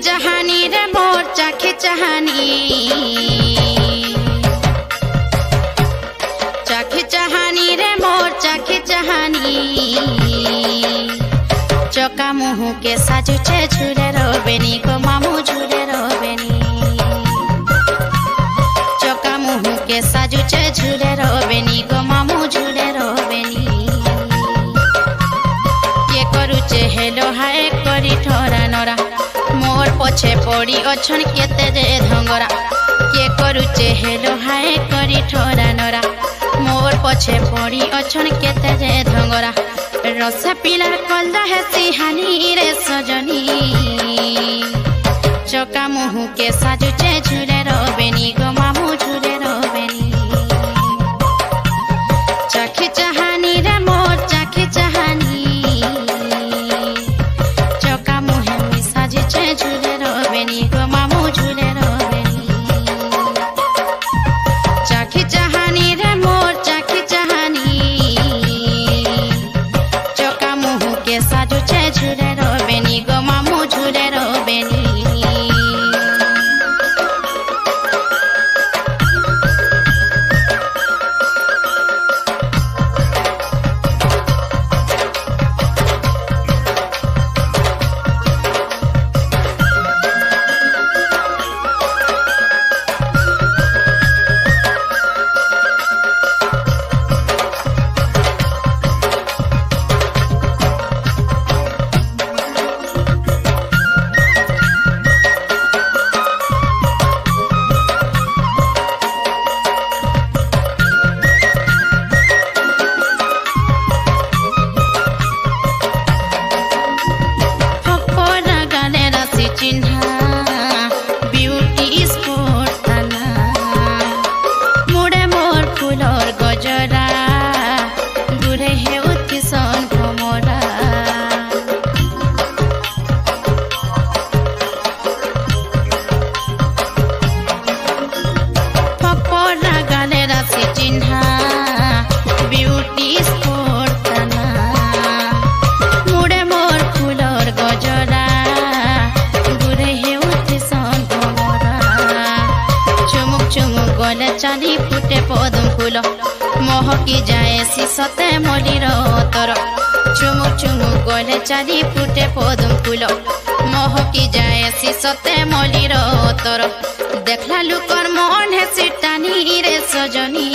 चाहानी रे मोर चाखे चाहानी चाखे चाहानी रे मोर चाखे चाहानी चौका मुँह के साजू छे झूले रोबेनी को मामू झूले रोबेनी चौका मुँह के साजू छे झूले रोबेनी को मामू झूले रोबेनी ये करुचे हेलो हाय करी ठोरा नोरा मोर पछे पड़ी अछन केते जे धंगरा के करुचे हेलो हाय करी ठोरा नोरा मोर पछे पड़ी अछन केते जे धंगरा रस पिलार कलदा है सिहानी रे सजनी चौका मुँह के साजुचे झूले रोबेनी गो मामू झूले रोबेनी चाखे चाहानी रे मोर चाखे चाहानी चौका मुँह में साजुचे झूले रोबेनी गो मामू झूले रोबेनी चाखे चाहानी रे मोर चाखे चाहानी चौका मुँह के साजुचे झूले रोबेनी गो मामू झूले रोबेनी चाली फुटे पदम फूल महकी जाए सीसते मलिर तर चुमुक चुमुक गले चाली फुटे पदम फूल महकी जाए सीसते मलिर तर देखला लुकर मन है सिटानी रे सजनी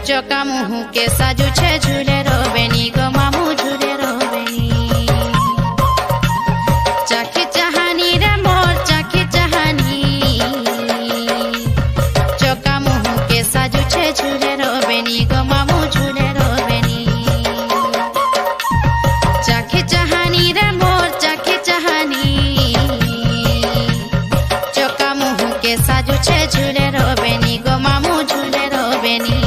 चौका मुँह के साजू छे झूले रोबेनी गो मामू झूले रोबेनी चाखे चाहानी रे मोर चाखे चाहानी झूले रोबेनी गो मामू झूले रोबेनी चाखे चाहानी रे मोर चाखे चाहानी चौका मुँह के साजू छे झूले रोबेनी गो मामू झूले रोबेनी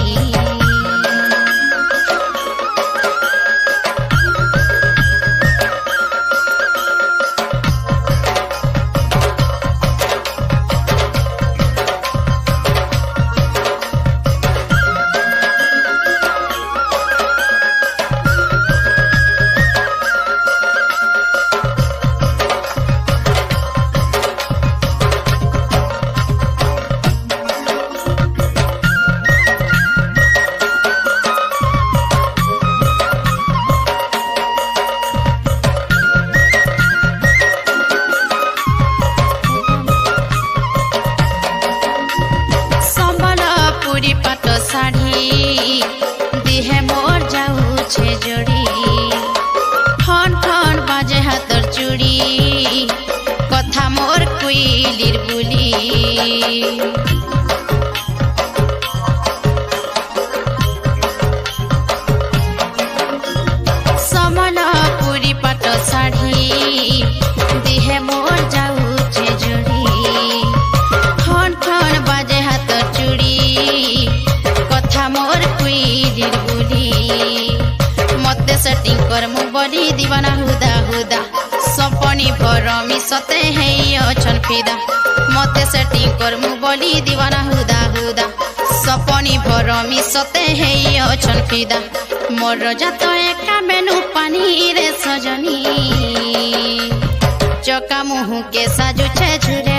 साड़ी दिहे मोर जाऊ छे जोड़ी खन खन बाजे हाथर चूड़ी कथा मोर कुइलिर बुली समलपुरी पाट साड़ी दिहे मोर जाऊ छे जोड़ी खन खन बाजे हाथर चूड़ी मोर कुइलिर बुली मते सेटिंग कर मु बली दीवाना हुदा हुदा सपनी भरमी सते है अछन फिदा मते सेटिंग कर मु बली दीवाना हुदा हुदा सपनी भरमी सते है अछन फिदा मोर जात एका मेनू पानी रे सजनी चका मुँह के साजुछे झुरे